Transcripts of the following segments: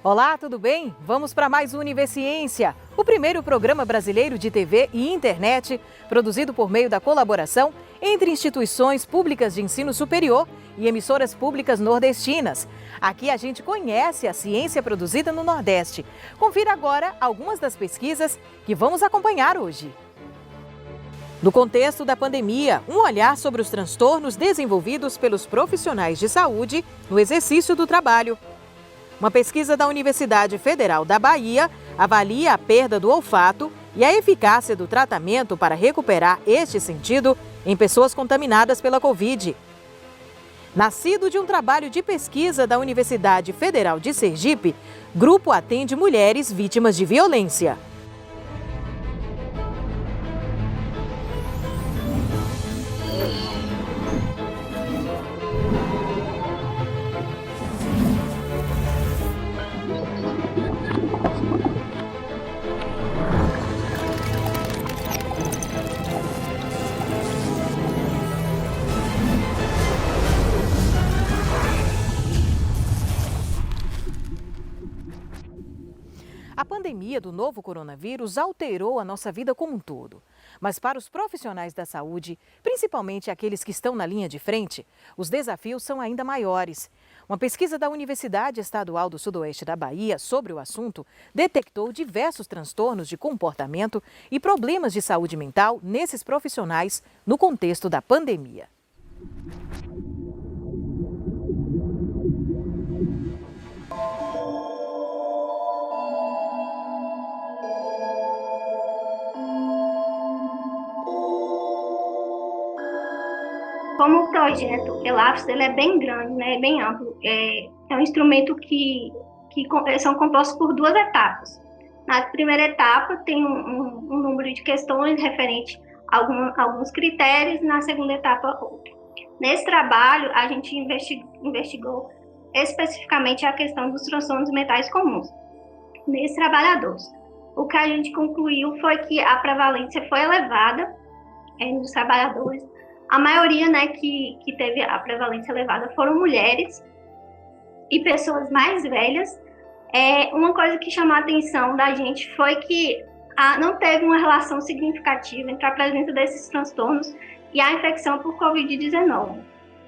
Olá, tudo bem? Vamos para mais um Universiência, o primeiro programa brasileiro de TV e internet, produzido por meio da colaboração entre instituições públicas de ensino superior e emissoras públicas nordestinas. Aqui a gente conhece a ciência produzida no Nordeste. Confira agora algumas das pesquisas que vamos acompanhar hoje. No contexto da pandemia, um olhar sobre os transtornos desenvolvidos pelos profissionais de saúde no exercício do trabalho. Uma pesquisa da Universidade Federal da Bahia avalia a perda do olfato e a eficácia do tratamento para recuperar este sentido em pessoas contaminadas pela Covid. Nascido de um trabalho de pesquisa da Universidade Federal de Sergipe, grupo atende mulheres vítimas de violência. A pandemia do novo coronavírus alterou a nossa vida como um todo. Mas para os profissionais da saúde, principalmente aqueles que estão na linha de frente, os desafios são ainda maiores. Uma pesquisa da Universidade Estadual do Sudoeste da Bahia sobre o assunto detectou diversos transtornos de comportamento e problemas de saúde mental nesses profissionais no contexto da pandemia. Como o projeto ELAPS, ele é bem grande, né, bem amplo. É um instrumento que são compostos por duas etapas. Na primeira etapa, tem um número de questões referente a alguns critérios, na segunda etapa, outro. Nesse trabalho, a gente investigou especificamente a questão dos transtornos mentais comuns nesses trabalhadores. O que a gente concluiu foi que a prevalência foi elevada nos trabalhadores. A maioria, né, que teve a prevalência elevada foram mulheres e pessoas mais velhas. Uma coisa que chamou a atenção da gente foi que não teve uma relação significativa entre a presença desses transtornos e a infecção por Covid-19.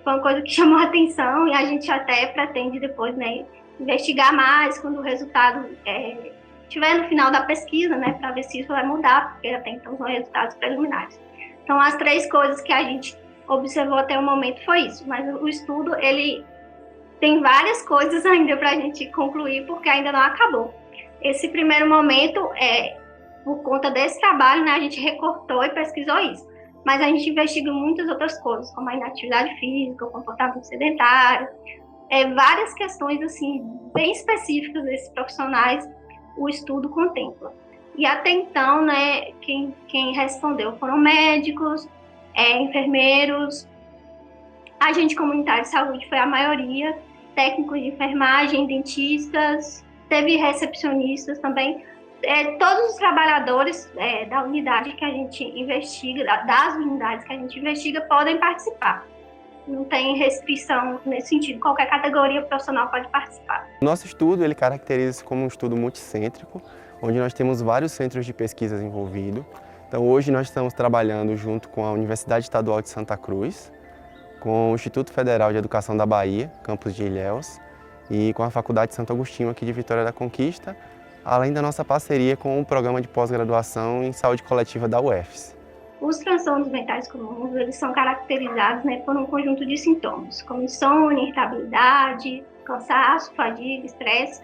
Foi uma coisa que chamou a atenção e a gente até pretende depois, né, investigar mais quando o resultado estiver no final da pesquisa, né, para ver se isso vai mudar, porque até então são resultados preliminares. Então, as três coisas que a gente observou até o momento foi isso. Mas o estudo, ele tem várias coisas ainda para a gente concluir, porque ainda não acabou. Esse primeiro momento, por conta desse trabalho, né, a gente recortou e pesquisou isso. Mas a gente investiga muitas outras coisas, como a inatividade física, o comportamento sedentário, várias questões assim, bem específicas desses profissionais, o estudo contempla. E até então, né, quem respondeu foram médicos, enfermeiros, agente comunitário de saúde foi a maioria, técnicos de enfermagem, dentistas, teve recepcionistas também. Todos os trabalhadores da unidade que a gente investiga, das unidades que a gente investiga, podem participar. Não tem restrição nesse sentido, qualquer categoria profissional pode participar. Nosso estudo, ele caracteriza-se como um estudo multicêntrico, onde nós temos vários centros de pesquisas envolvidos. Então, hoje nós estamos trabalhando junto com a Universidade Estadual de Santa Cruz, com o Instituto Federal de Educação da Bahia, campus de Ilhéus, e com a Faculdade Santo Agostinho aqui de Vitória da Conquista, além da nossa parceria com o Programa de Pós-Graduação em Saúde Coletiva da UFES. Os transtornos mentais comuns, eles são caracterizados, né, por um conjunto de sintomas, como insônia, irritabilidade, cansaço, fadiga, estresse.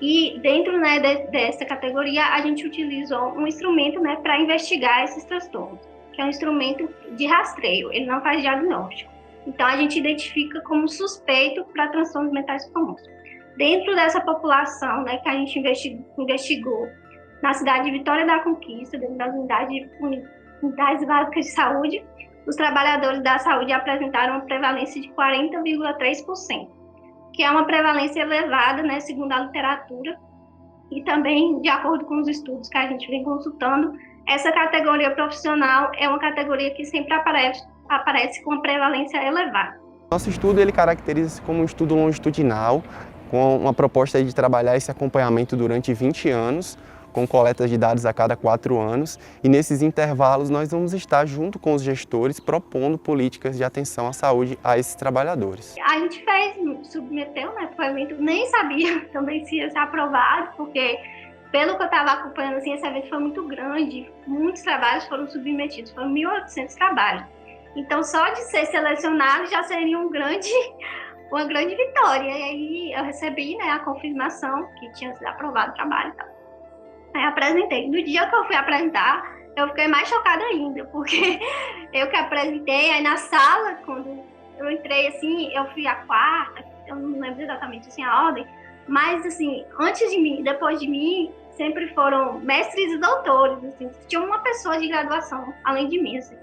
E dentro, né, dessa categoria, a gente utilizou um instrumento, né, para investigar esses transtornos, que é um instrumento de rastreio, ele não faz diagnóstico. Então, a gente identifica como suspeito para transtornos mentais comuns. Dentro dessa população, né, que a gente investigou na cidade de Vitória da Conquista, dentro das unidades básicas de saúde, os trabalhadores da saúde apresentaram uma prevalência de 40,3%. Que é uma prevalência elevada, né, segundo a literatura, e também, de acordo com os estudos que a gente vem consultando, essa categoria profissional é uma categoria que sempre aparece com uma prevalência elevada. Nosso estudo, ele caracteriza-se como um estudo longitudinal, com uma proposta aí de trabalhar esse acompanhamento durante 20 anos, com coletas de dados a cada 4 anos, e nesses intervalos nós vamos estar junto com os gestores propondo políticas de atenção à saúde a esses trabalhadores. A gente submeteu, né, depoimento, nem sabia também se ia ser aprovado, porque pelo que eu estava acompanhando, assim, esse evento foi muito grande, muitos trabalhos foram submetidos, foram 1.800 trabalhos. Então, só de ser selecionado já seria uma grande vitória. E aí eu recebi, né, a confirmação que tinha sido aprovado o trabalho e tal. Aí apresentei. No dia que eu fui apresentar, eu fiquei mais chocada ainda, porque eu que apresentei, aí na sala, quando eu entrei, assim, eu fui a quarta, eu não lembro exatamente assim, a ordem, mas, assim, antes de mim, depois de mim, sempre foram mestres e doutores, assim, tinha uma pessoa de graduação, além de mim, assim.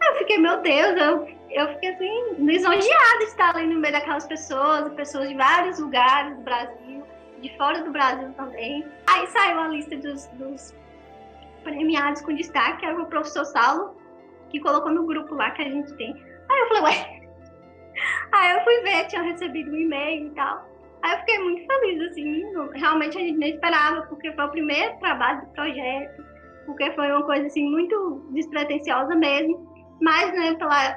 Aí eu fiquei, meu Deus, eu fiquei, assim, lisonjeada de estar ali no meio daquelas pessoas de vários lugares do Brasil, de fora do Brasil também. Aí saiu a lista dos premiados com destaque, era o professor Saulo, que colocou no grupo lá que a gente tem. Aí eu falei, ué. Aí eu fui ver, tinha recebido um e-mail e tal. Aí eu fiquei muito feliz, assim, realmente a gente nem esperava, porque foi o primeiro trabalho do projeto, porque foi uma coisa, assim, muito despretensiosa mesmo, mas, né,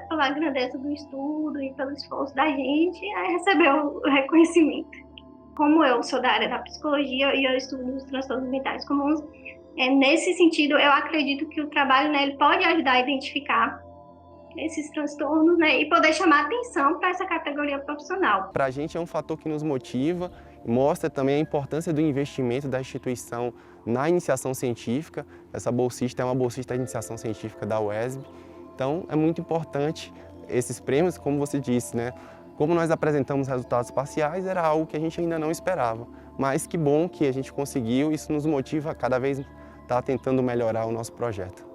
pela grandeza do estudo e pelo esforço da gente, aí recebeu o reconhecimento. Como eu sou da área da psicologia e eu estudo os transtornos mentais comuns, nesse sentido, eu acredito que o trabalho, né, ele pode ajudar a identificar esses transtornos, né, e poder chamar atenção para essa categoria profissional. Para a gente é um fator que nos motiva, mostra também a importância do investimento da instituição na iniciação científica. Essa bolsista é uma bolsista de iniciação científica da UESB, então é muito importante esses prêmios, como você disse, né? Como nós apresentamos resultados parciais, era algo que a gente ainda não esperava, mas que bom que a gente conseguiu, isso nos motiva a cada vez estar tentando melhorar o nosso projeto.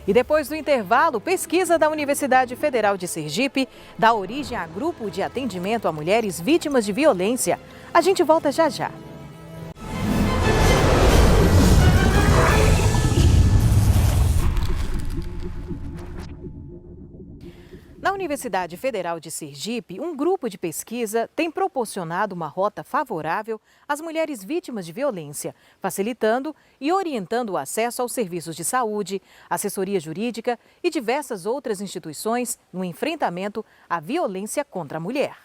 E depois do intervalo, pesquisa da Universidade Federal de Sergipe dá origem a grupo de atendimento a mulheres vítimas de violência. A gente volta já já. Na Universidade Federal de Sergipe, um grupo de pesquisa tem proporcionado uma rota favorável às mulheres vítimas de violência, facilitando e orientando o acesso aos serviços de saúde, assessoria jurídica e diversas outras instituições no enfrentamento à violência contra a mulher.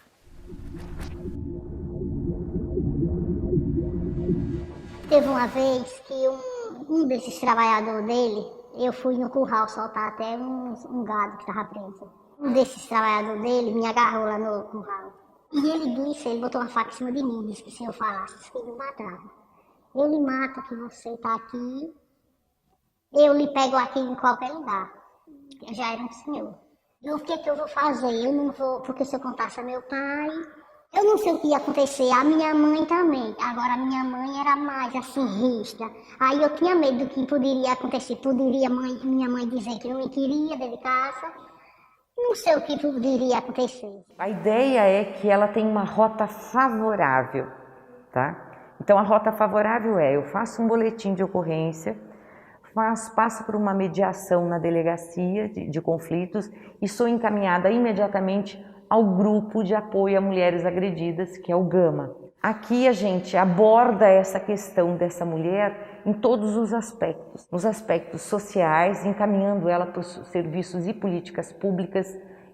Teve uma vez que um desses trabalhadores dele, eu fui no curral soltar até um gado que estava preso. Um desses trabalhadores dele me agarrou lá no curral. E ele botou uma faca em cima de mim, disse que se eu falasse, que ele me matava. Eu lhe mato que você está aqui, eu lhe pego aqui em qualquer lugar. Eu já era um senhor. E o que eu vou fazer? Eu não vou, porque se eu contasse a meu pai, eu não sei o que ia acontecer. A minha mãe também. Agora a minha mãe era mais assim, rígida. Aí eu tinha medo do que poderia acontecer. Poderia minha mãe dizer que não me queria dentro de casa. Não sei o que poderia acontecer. A ideia é que ela tem uma rota favorável, tá? Então a rota favorável eu faço um boletim de ocorrência, passo por uma mediação na delegacia de conflitos e sou encaminhada imediatamente ao grupo de apoio a mulheres agredidas, que é o GAMA. Aqui a gente aborda essa questão dessa mulher em todos os aspectos, nos aspectos sociais, encaminhando ela para os serviços e políticas públicas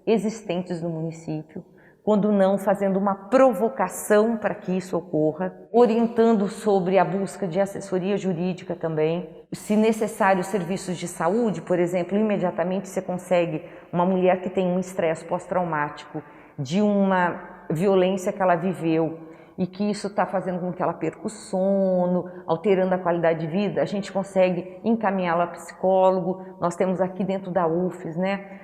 existentes no município, quando não, fazendo uma provocação para que isso ocorra, orientando sobre a busca de assessoria jurídica também. Se necessário, serviços de saúde, por exemplo, imediatamente você consegue uma mulher que tem um estresse pós-traumático de uma violência que ela viveu, e que isso está fazendo com que ela perca o sono, alterando a qualidade de vida, a gente consegue encaminhá-la a psicólogo. Nós temos aqui dentro da UFES, né,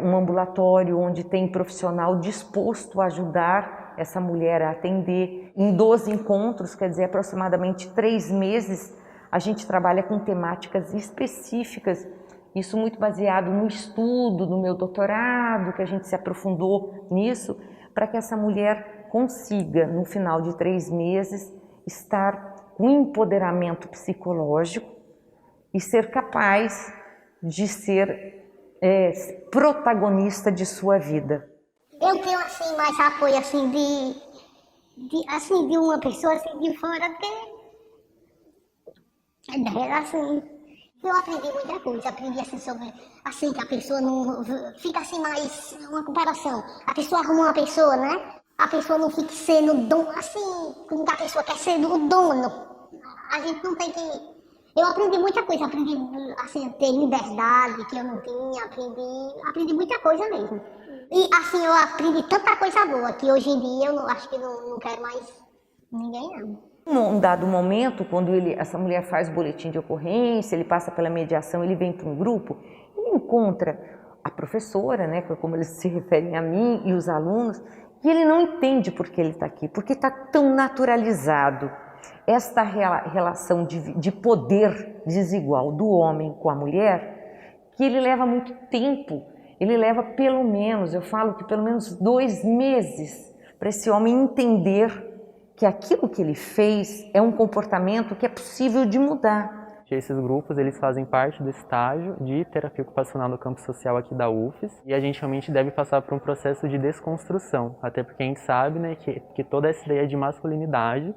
um ambulatório onde tem profissional disposto a ajudar essa mulher a atender. Em 12 encontros, quer dizer, aproximadamente 3 meses, a gente trabalha com temáticas específicas, isso muito baseado no estudo, no meu doutorado, que a gente se aprofundou nisso, para que essa mulher consiga, no final de 3 meses, estar com empoderamento psicológico e ser capaz de ser protagonista de sua vida. Eu tenho assim mais apoio assim de uma pessoa assim de fora, porque assim, eu aprendi muita coisa, aprendi assim sobre assim que a pessoa não fica assim mais uma comparação. A pessoa arruma uma pessoa, né? A pessoa não fica sendo dono, assim, quando a pessoa quer ser o dono. A gente não tem que. Eu aprendi muita coisa, aprendi assim, a ter liberdade que eu não tinha, aprendi muita coisa mesmo. E assim, eu aprendi tanta coisa boa que hoje em dia eu acho que não quero mais ninguém não. Num dado momento, quando essa mulher faz o boletim de ocorrência, ele passa pela mediação, ele vem para um grupo, ele encontra a professora, né, como eles se referem a mim e os alunos, e ele não entende por que ele está aqui, porque está tão naturalizado esta relação de poder desigual do homem com a mulher, que ele leva muito tempo, ele leva pelo menos, eu falo que pelo menos 2 meses para esse homem entender que aquilo que ele fez é um comportamento que é possível de mudar. Esses grupos, eles fazem parte do estágio de terapia ocupacional no campo social aqui da UFES, e a gente realmente deve passar por um processo de desconstrução, até porque a gente sabe, né, que toda essa ideia de masculinidade,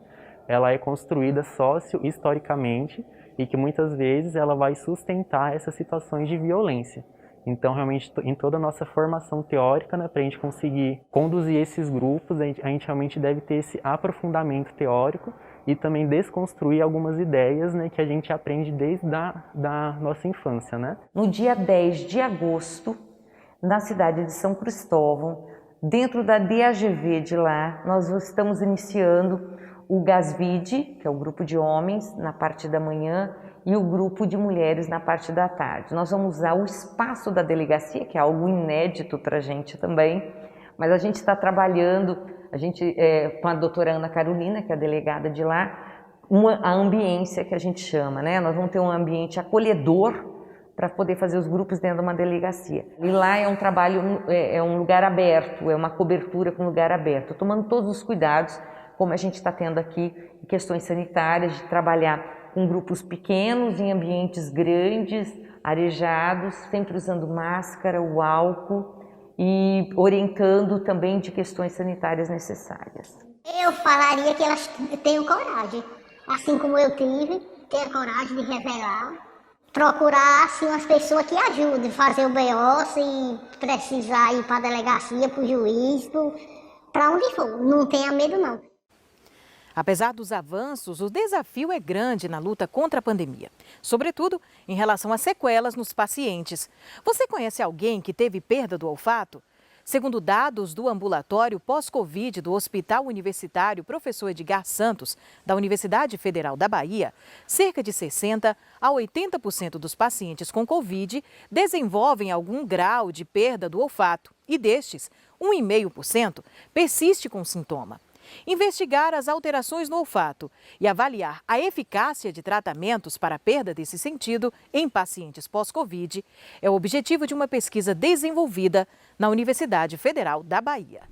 ela é construída socio-historicamente e que muitas vezes ela vai sustentar essas situações de violência. Então, realmente, em toda a nossa formação teórica, né, para a gente conseguir conduzir esses grupos, a gente realmente deve ter esse aprofundamento teórico e também desconstruir algumas ideias, né, que a gente aprende desde da nossa infância, né? No dia 10 de agosto, na cidade de São Cristóvão, dentro da DAGV de lá, nós estamos iniciando o GASVID, que é o grupo de homens, na parte da manhã, e o grupo de mulheres na parte da tarde. Nós vamos usar o espaço da delegacia, que é algo inédito para a gente também, mas a gente está trabalhando, com a doutora Ana Carolina, que é a delegada de lá, a ambiência que a gente chama, né? Nós vamos ter um ambiente acolhedor para poder fazer os grupos dentro de uma delegacia. E lá é um trabalho, é um lugar aberto, é uma cobertura com lugar aberto, tomando todos os cuidados, como a gente está tendo aqui, em questões sanitárias, de trabalhar com grupos pequenos, em ambientes grandes, arejados, sempre usando máscara, o álcool e orientando também de questões sanitárias necessárias. Eu falaria que elas tenham coragem, assim como eu tive, ter coragem de revelar, procurar assim, umas pessoas que ajudem a fazer o BO, se precisar ir para a delegacia, para o juiz, para onde for, não tenha medo não. Apesar dos avanços, o desafio é grande na luta contra a pandemia, sobretudo em relação às sequelas nos pacientes. Você conhece alguém que teve perda do olfato? Segundo dados do ambulatório pós-Covid do Hospital Universitário Professor Edgar Santos, da Universidade Federal da Bahia, cerca de 60% a 80% dos pacientes com Covid desenvolvem algum grau de perda do olfato e destes, 1,5% persiste com sintoma. Investigar as alterações no olfato e avaliar a eficácia de tratamentos para a perda desse sentido em pacientes pós-Covid é o objetivo de uma pesquisa desenvolvida na Universidade Federal da Bahia.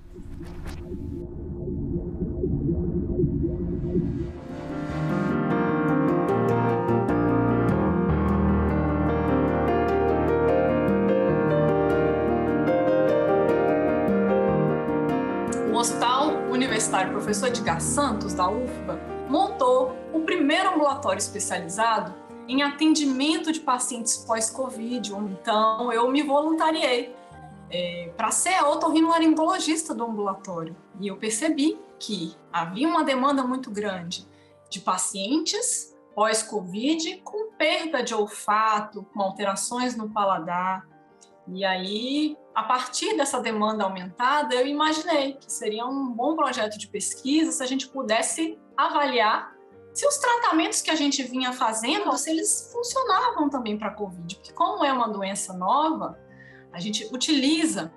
O Hospital Universitário Professor Edgar Santos, da UFBA, montou o primeiro ambulatório especializado em atendimento de pacientes pós-Covid. Então, eu me voluntariei para ser a otorrinolaringologista do ambulatório. E eu percebi que havia uma demanda muito grande de pacientes pós-Covid com perda de olfato, com alterações no paladar. E aí, a partir dessa demanda aumentada, eu imaginei que seria um bom projeto de pesquisa se a gente pudesse avaliar se os tratamentos que a gente vinha fazendo, se eles funcionavam também para a Covid. Porque como é uma doença nova, a gente utiliza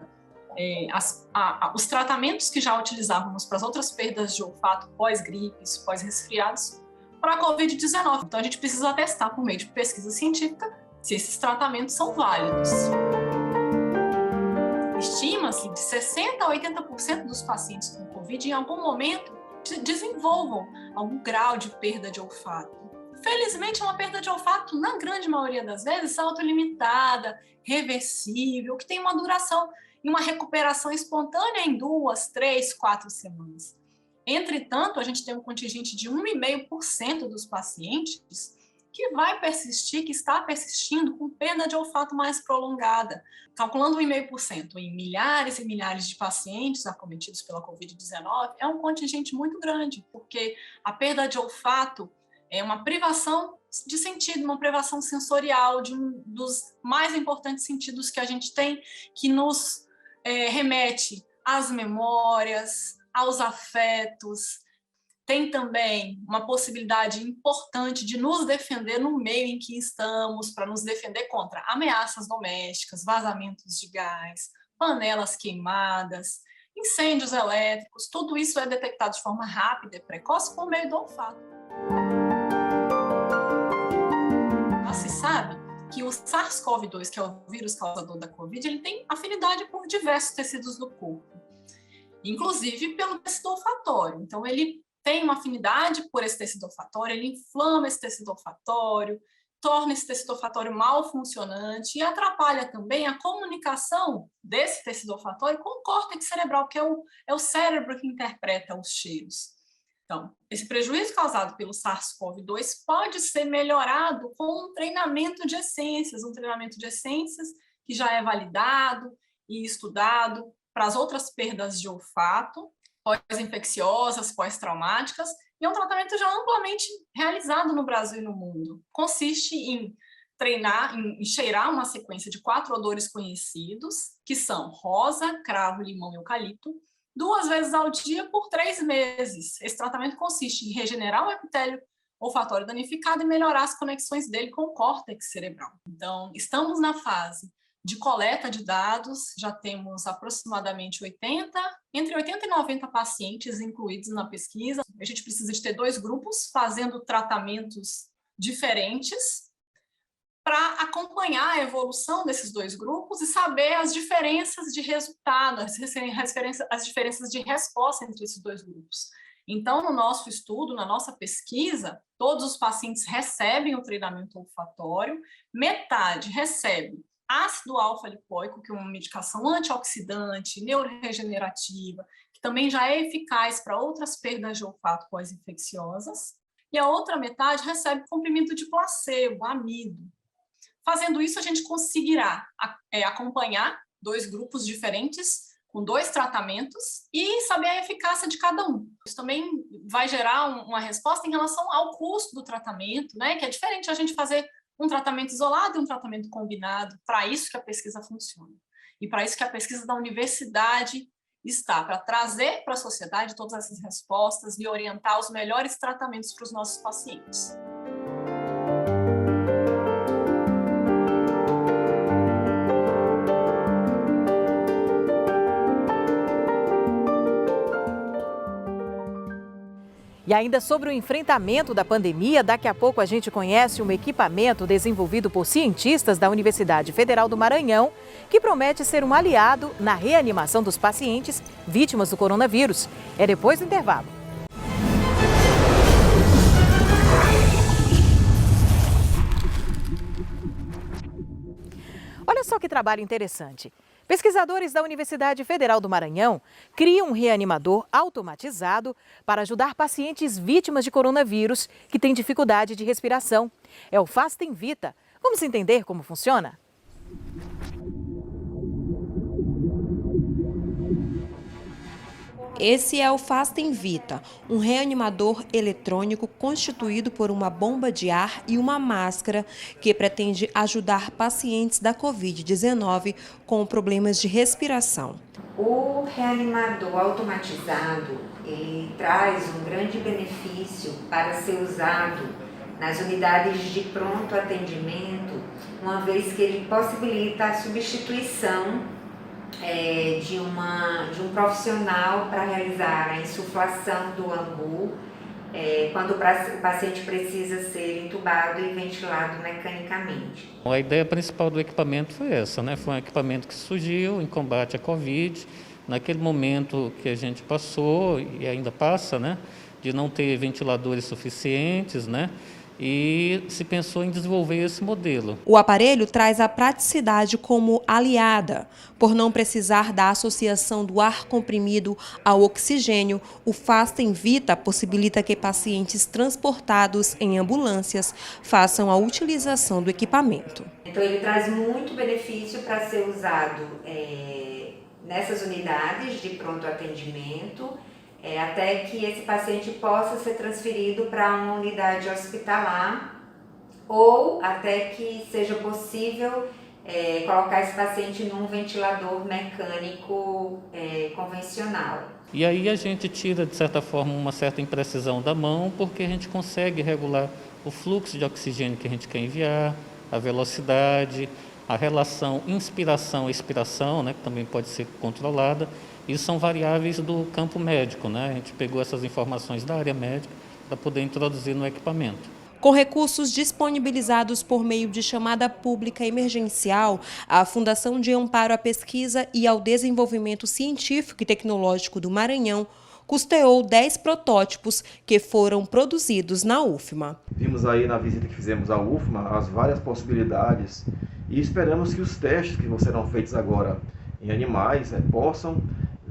os tratamentos que já utilizávamos para as outras perdas de olfato pós-gripes, pós-resfriados, para a Covid-19. Então, a gente precisa testar por meio de pesquisa científica se esses tratamentos são válidos. Estima-se de 60% a 80% dos pacientes com Covid Covid, em algum momento, desenvolvam algum grau de perda de olfato. Felizmente, é uma perda de olfato, na grande maioria das vezes, autolimitada, reversível, que tem uma duração e uma recuperação espontânea em 2, 3, 4 semanas. Entretanto, a gente tem um contingente de 1,5% dos pacientes que vai persistir, que está persistindo com perda de olfato mais prolongada. Calculando 1,5% em milhares e milhares de pacientes acometidos pela Covid-19, é um contingente muito grande, porque a perda de olfato é uma privação de sentido, uma privação sensorial de um dos mais importantes sentidos que a gente tem, que nos remete às memórias, aos afetos. Tem também uma possibilidade importante de nos defender no meio em que estamos, para nos defender contra ameaças domésticas, vazamentos de gás, panelas queimadas, incêndios elétricos. Tudo isso é detectado de forma rápida e precoce por meio do olfato. Já se sabe que o SARS-CoV-2, que é o vírus causador da Covid, ele tem afinidade por diversos tecidos do corpo, inclusive pelo tecido olfatório. Então, ele tem uma afinidade por esse tecido olfatório, ele inflama esse tecido olfatório, torna esse tecido olfatório mal funcionante e atrapalha também a comunicação desse tecido olfatório com o córtex cerebral, que é o cérebro que interpreta os cheiros. Então, esse prejuízo causado pelo SARS-CoV-2 pode ser melhorado com um treinamento de essências que já é validado e estudado para as outras perdas de olfato, pós-infecciosas, pós-traumáticas, e é um tratamento já amplamente realizado no Brasil e no mundo. Consiste em treinar, em cheirar uma sequência de 4 odores conhecidos, que são rosa, cravo, limão e eucalipto, 2 vezes ao dia por 3 meses. Esse tratamento consiste em regenerar o epitélio olfatório danificado e melhorar as conexões dele com o córtex cerebral. Então, estamos na fase de coleta de dados, já temos aproximadamente entre 80 e 90 pacientes incluídos na pesquisa. A gente precisa de ter 2 grupos fazendo tratamentos diferentes para acompanhar a evolução desses 2 grupos e saber as diferenças de resultado, as diferenças de resposta entre esses 2 grupos. Então, no nosso estudo, na nossa pesquisa, todos os pacientes recebem o treinamento olfatório, metade recebe ácido alfa-lipoico, que é uma medicação antioxidante, neuroregenerativa, que também já é eficaz para outras perdas de olfato pós-infecciosas, e a outra metade recebe comprimido de placebo, amido. Fazendo isso, a gente conseguirá acompanhar 2 grupos diferentes, com 2 tratamentos, e saber a eficácia de cada um. Isso também vai gerar uma resposta em relação ao custo do tratamento, né? Que é diferente a gente fazer um tratamento isolado e um tratamento combinado. Para isso que a pesquisa funciona. E para isso que a pesquisa da universidade está, para trazer para a sociedade todas essas respostas e orientar os melhores tratamentos para os nossos pacientes. E ainda sobre o enfrentamento da pandemia, daqui a pouco a gente conhece um equipamento desenvolvido por cientistas da Universidade Federal do Maranhão, que promete ser um aliado na reanimação dos pacientes vítimas do coronavírus. É depois do intervalo. Olha só que trabalho interessante. Pesquisadores da Universidade Federal do Maranhão criam um reanimador automatizado para ajudar pacientes vítimas de coronavírus que têm dificuldade de respiração. É o Fastem Vita. Vamos entender como funciona? Esse é o Fastem Vita, um reanimador eletrônico constituído por uma bomba de ar e uma máscara que pretende ajudar pacientes da Covid-19 com problemas de respiração. O reanimador automatizado, ele traz um grande benefício para ser usado nas unidades de pronto atendimento, uma vez que ele possibilita a substituição de um profissional para realizar a insuflação do ambu quando o paciente precisa ser entubado e ventilado mecanicamente. A ideia principal do equipamento foi essa, né? Foi um equipamento que surgiu em combate à Covid, naquele momento que a gente passou e ainda passa, né, de não ter ventiladores suficientes, né, e se pensou em desenvolver esse modelo. O aparelho traz a praticidade como aliada. Por não precisar da associação do ar comprimido ao oxigênio, o Fastem Vita possibilita que pacientes transportados em ambulâncias façam a utilização do equipamento. Então ele traz muito benefício para ser usado nessas unidades de pronto atendimento, até que esse paciente possa ser transferido para uma unidade hospitalar ou até que seja possível colocar esse paciente num ventilador mecânico convencional. E aí a gente tira, de certa forma, uma certa imprecisão da mão, porque a gente consegue regular o fluxo de oxigênio que a gente quer enviar, a velocidade, a relação inspiração-expiração, né, que também pode ser controlada. Isso são variáveis do campo médico, né? A gente pegou essas informações da área médica para poder introduzir no equipamento. Com recursos disponibilizados por meio de chamada pública emergencial, a Fundação de Amparo à Pesquisa e ao Desenvolvimento Científico e Tecnológico do Maranhão custeou 10 protótipos que foram produzidos na UFMA. Vimos aí na visita que fizemos à UFMA as várias possibilidades e esperamos que os testes que serão feitos agora em animais possam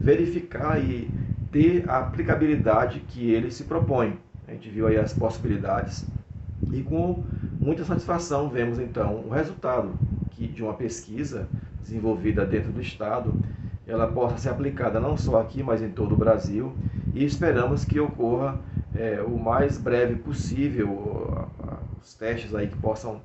verificar e ter a aplicabilidade que ele se propõe. A gente viu aí as possibilidades e com muita satisfação vemos então o resultado de uma pesquisa desenvolvida dentro do Estado, ela possa ser aplicada não só aqui, mas em todo o Brasil, e esperamos que ocorra o mais breve possível os testes aí que possam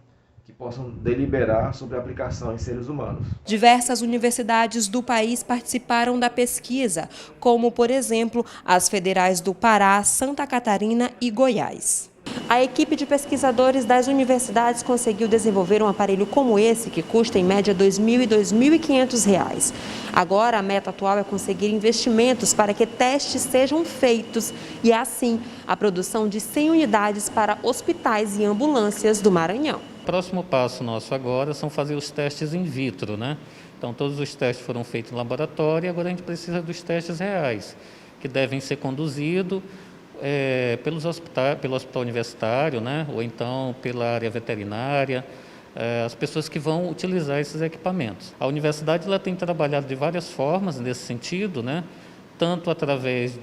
deliberar sobre a aplicação em seres humanos. Diversas universidades do país participaram da pesquisa, como, por exemplo, as federais do Pará, Santa Catarina e Goiás. A equipe de pesquisadores das universidades conseguiu desenvolver um aparelho como esse, que custa em média R$ 2.000 e R$ 2.500. Agora, a meta atual é conseguir investimentos para que testes sejam feitos e, assim, a produção de 100 unidades para hospitais e ambulâncias do Maranhão. O próximo passo nosso agora são fazer os testes in vitro, né? Então, todos os testes foram feitos em laboratório e agora a gente precisa dos testes reais, que devem ser conduzidos pelo hospital universitário, né? Ou então pela área veterinária, as pessoas que vão utilizar esses equipamentos. A universidade ela tem trabalhado de várias formas nesse sentido, né? Tanto através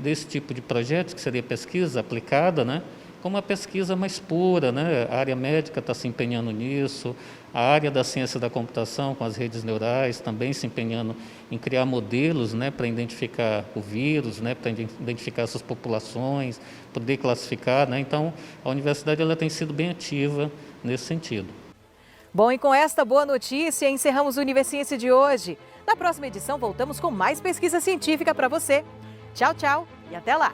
desse tipo de projetos, que seria pesquisa aplicada, né? Como a pesquisa mais pura, né? A área médica está se empenhando nisso, a área da ciência da computação com as redes neurais também se empenhando em criar modelos, né, para identificar o vírus, né, para identificar essas populações, poder classificar, né? Então, a universidade ela tem sido bem ativa nesse sentido. Bom, e com esta boa notícia, encerramos o Universiência de hoje. Na próxima edição, voltamos com mais pesquisa científica para você. Tchau, tchau e até lá!